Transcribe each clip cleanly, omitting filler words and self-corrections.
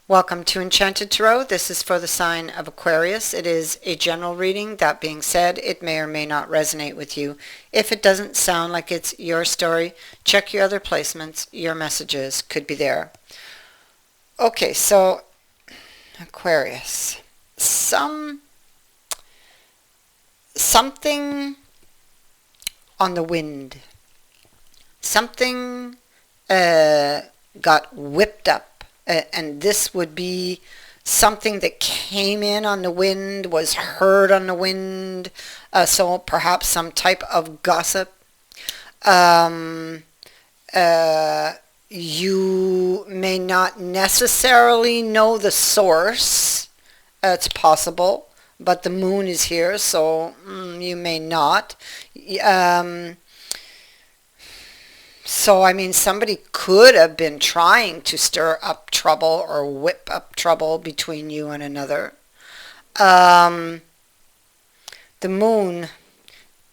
Welcome to Enchanted Tarot. This is for the sign of Aquarius. It is a general reading. That being said, it may or may not resonate with you. If it doesn't sound like it's your story, check your other placements. Your messages could be there. Okay, so Aquarius. Something on the wind. Something got whipped up. And this would be something that came in on the wind, was heard on the wind, so perhaps some type of gossip. You may not necessarily know the source. It's possible, but the moon is here, so you may not. So, I mean, somebody could have been trying to stir up trouble or whip up trouble between you and another. The moon,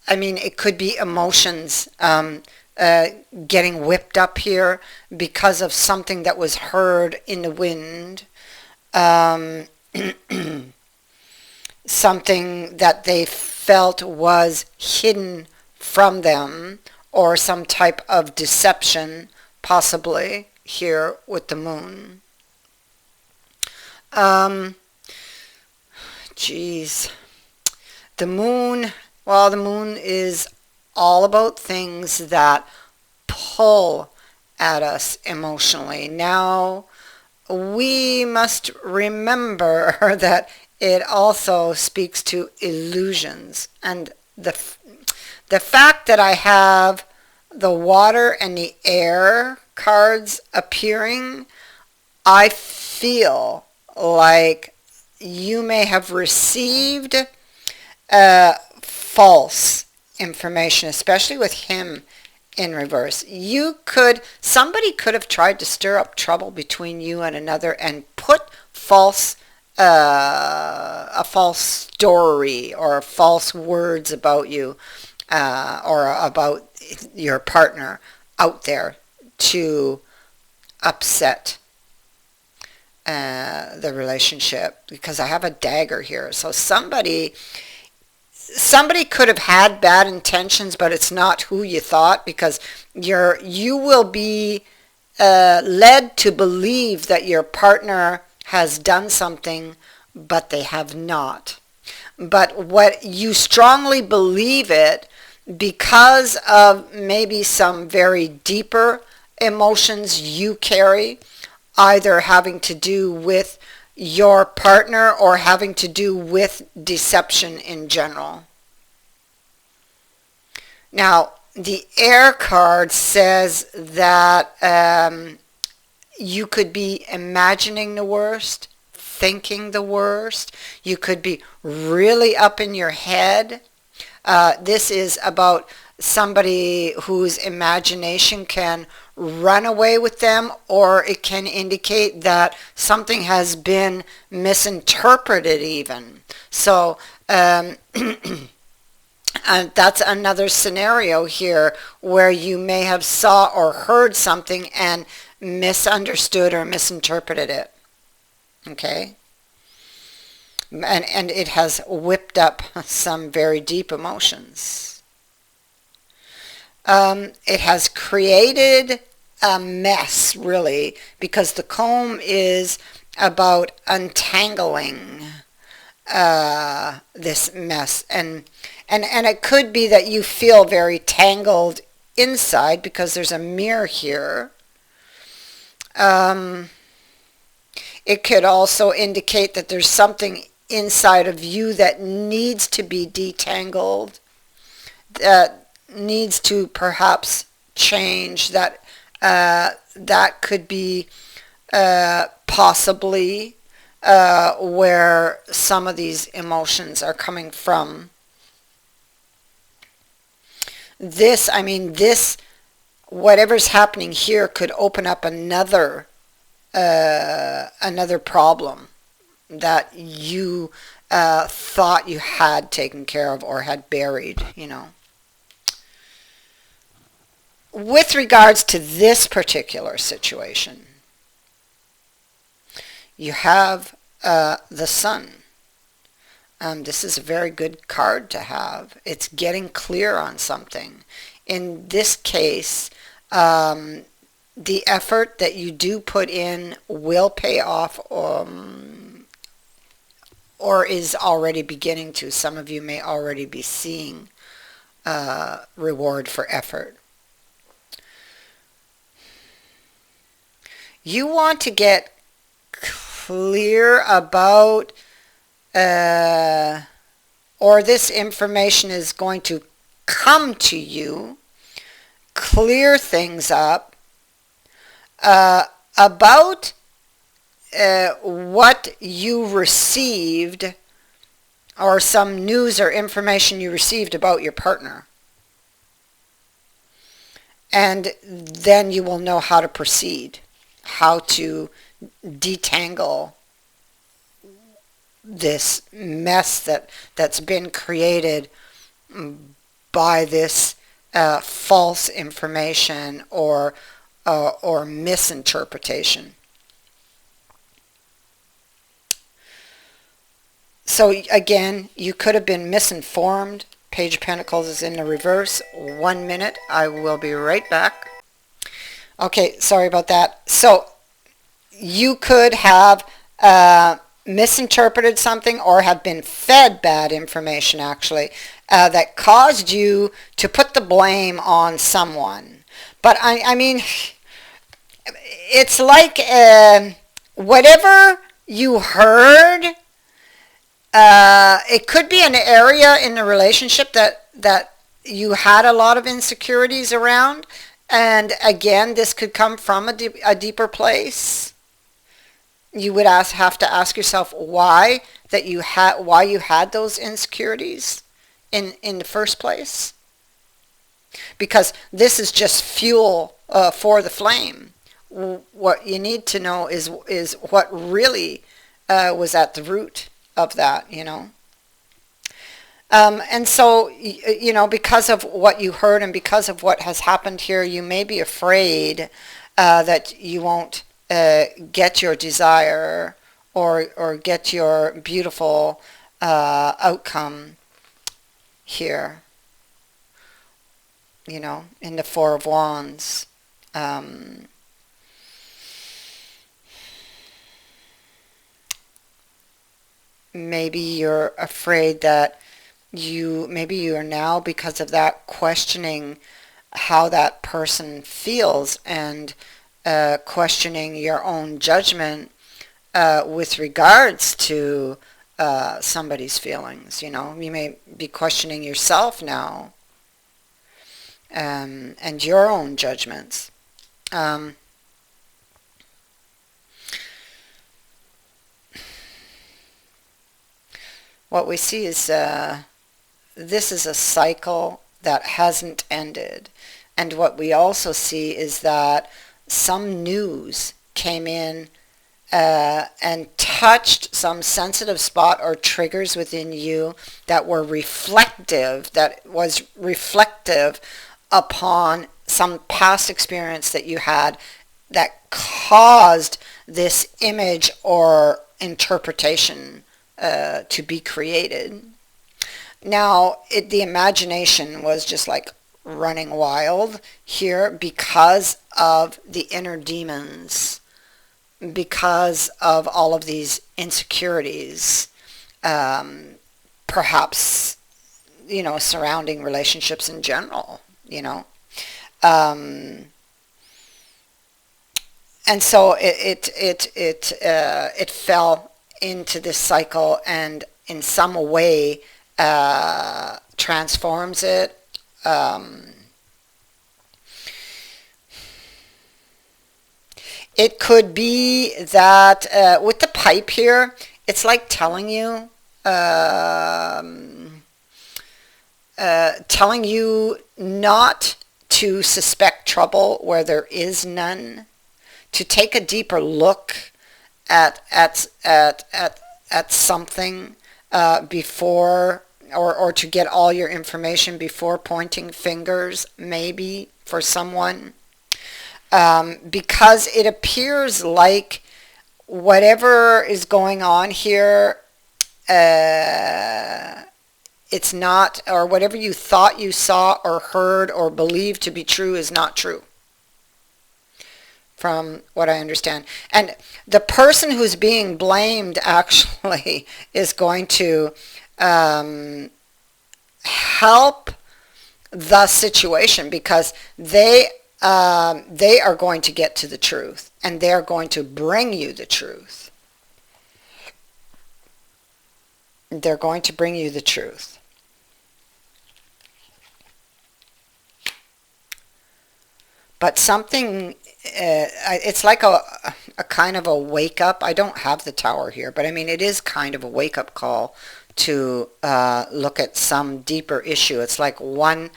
I mean, it could be emotions getting whipped up here because of something that was heard in the wind. Something that they felt was hidden from them, or some type of deception, possibly, here with the moon. The moon, well, the moon is all about things that pull at us emotionally. Now, we must remember that it also speaks to illusions, and the fact that I have the water and the air cards appearing, I feel like you may have received false information, especially with him in reverse. Somebody could have tried to stir up trouble between you and another and put a false story or false words about you. Or about your partner out there to upset the relationship, because I have a dagger here. So somebody could have had bad intentions, but it's not who you thought, because you will be led to believe that your partner has done something, but they have not. But what you strongly believe it, because of maybe some very deeper emotions you carry, either having to do with your partner or having to do with deception in general. Now, the air card says that you could be imagining the worst, thinking the worst. You could be really up in your head. This is about somebody whose imagination can run away with them, or it can indicate that something has been misinterpreted even. So and that's another scenario here where you may have saw or heard something and misunderstood or misinterpreted it. Okay? And it has whipped up some very deep emotions. It has created a mess, really, because the comb is about untangling this mess. And it could be that you feel very tangled inside because there's a mirror here. It could also indicate that there's something inside of you that needs to be detangled, that needs to perhaps change, that could be possibly where some of these emotions are coming from. Whatever's happening here could open up another problem that you thought you had taken care of or had buried, With regards to this particular situation, You have the Sun. This is a very good card to have. It's getting clear on something. In this case, the effort that you do put in will pay off, or is already beginning to. Some of you may already be seeing reward for effort. You want to get clear about, or this information is going to come to you, clear things up about what you received, or some news or information you received about your partner. And then you will know how to proceed, how to detangle this mess that's been created by this false information or misinterpretation. So again, you could have been misinformed. Page of Pentacles is in the reverse. 1 minute. I will be right back. Okay, sorry about that. So you could have misinterpreted something, or have been fed bad information, actually, that caused you to put the blame on someone. But I mean, it's like whatever you heard, it could be an area in the relationship that you had a lot of insecurities around. And again, this could come from a deeper place. You would have to ask yourself why you had those insecurities in the first place. Because this is just fuel for the flame. What you need to know is what really was at the root of that, you know. And so, you know, because of what you heard and because of what has happened here, you may be afraid that you won't get your desire or get your beautiful outcome here, you know, in the Four of Wands. Maybe you're afraid that maybe you are now, because of that, questioning how that person feels and questioning your own judgment with regards to somebody's feelings. You know, you may be questioning yourself now and your own judgments. What we see is this is a cycle that hasn't ended. And what we also see is that some news came in and touched some sensitive spot or triggers within you that was reflective upon some past experience that you had that caused this image or interpretation to be created. Now, the imagination was just like running wild here because of the inner demons, because of all of these insecurities, perhaps, you know, surrounding relationships in general, you know. And so it fell into this cycle and in some way transforms it. It could be that with the pipe here, it's like telling you not to suspect trouble where there is none, to take a deeper look at something before, or to get all your information before pointing fingers, maybe, for someone. Because it appears like whatever is going on here, uh, it's not, or whatever you thought you saw or heard or believed to be true is not true, from what I understand. And the person who's being blamed actually is going to help the situation, because they are going to get to the truth, and they're going to bring you the truth. They're going to bring you the truth. But something, it's like a kind of a wake up. I don't have the tower here, but I mean, it is kind of a wake up call to look at some deeper issue. It's like one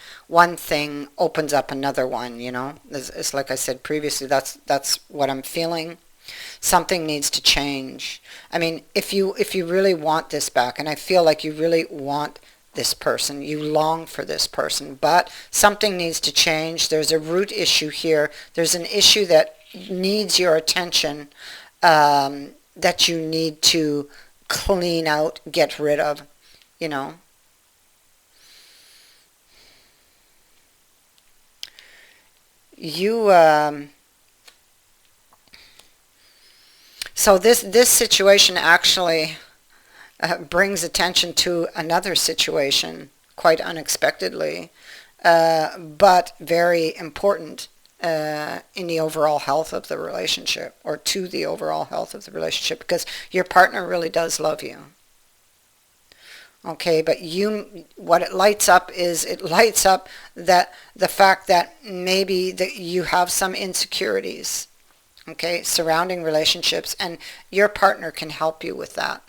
thing opens up another one, you know. It's like I said previously, that's what I'm feeling. Something needs to change. I mean, if you really want this back, and I feel like you really want this person, you long for this person, but something needs to change. There's a root issue here. There's an issue that needs your attention, that you need to clean out, get rid of, you know. You so this situation actually brings attention to another situation quite unexpectedly, but very important in the overall health of the relationship, or to the overall health of the relationship, because your partner really does love you. Okay, but what it lights up is, it lights up that the fact that maybe that you have some insecurities, okay, surrounding relationships, and your partner can help you with that.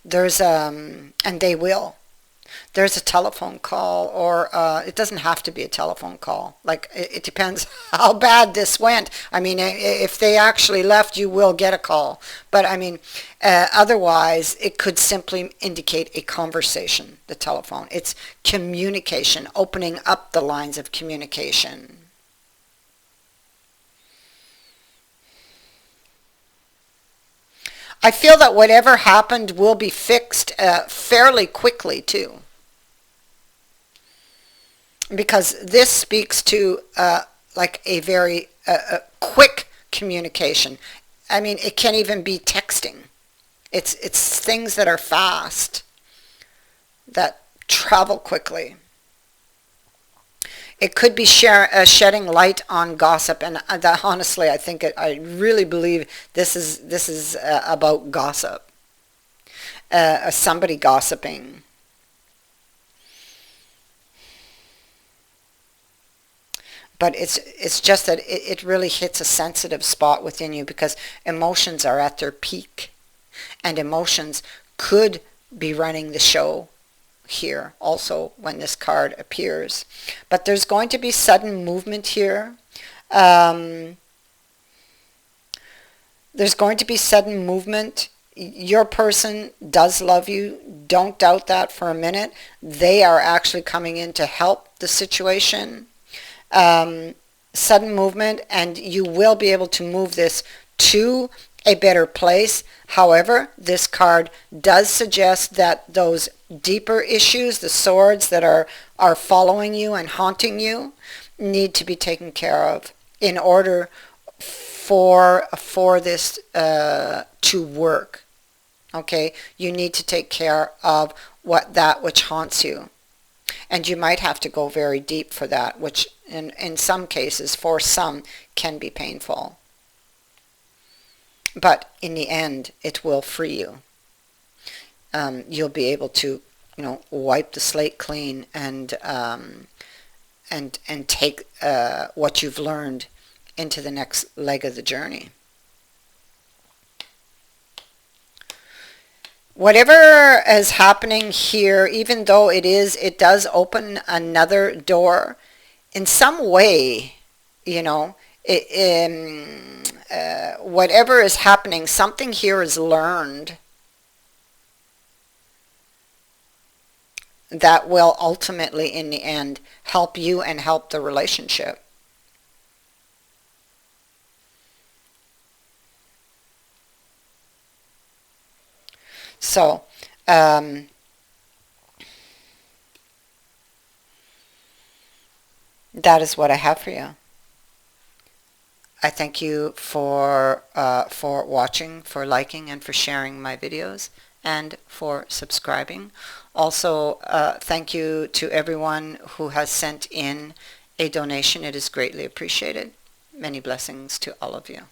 There's and they will. There's a telephone call, or it doesn't have to be a telephone call. Like, it depends how bad this went. I mean, if they actually left, you will get a call. But I mean, otherwise, it could simply indicate a conversation, the telephone. It's communication, opening up the lines of communication. I feel that whatever happened will be fixed fairly quickly, too. Because this speaks to like a very quick communication. I mean, it can even be texting. It's things that are fast, that travel quickly. It could be shedding light on gossip, and that, honestly, I really believe this is about gossip. Somebody gossiping. But it's just that it really hits a sensitive spot within you, because emotions are at their peak, and emotions could be running the show here also when this card appears. But there's going to be sudden movement here. There's going to be sudden movement. Your person does love you. Don't doubt that for a minute. They are actually coming in to help the situation. Sudden movement, and you will be able to move this to a better place. However, this card does suggest that those deeper issues, the swords that are following you and haunting you, need to be taken care of in order for this to work. Okay, you need to take care of that which haunts you. And you might have to go very deep for that, which in some cases, for some, can be painful. But in the end, it will free you. You'll be able to, wipe the slate clean and take what you've learned into the next leg of the journey. Whatever is happening here, even though it does open another door, in some way, whatever is happening, something here is learned that will ultimately, in the end, help you and help the relationship. So, that is what I have for you. I thank you for watching, for liking, and for sharing my videos, and for subscribing. Also, thank you to everyone who has sent in a donation. It is greatly appreciated. Many blessings to all of you.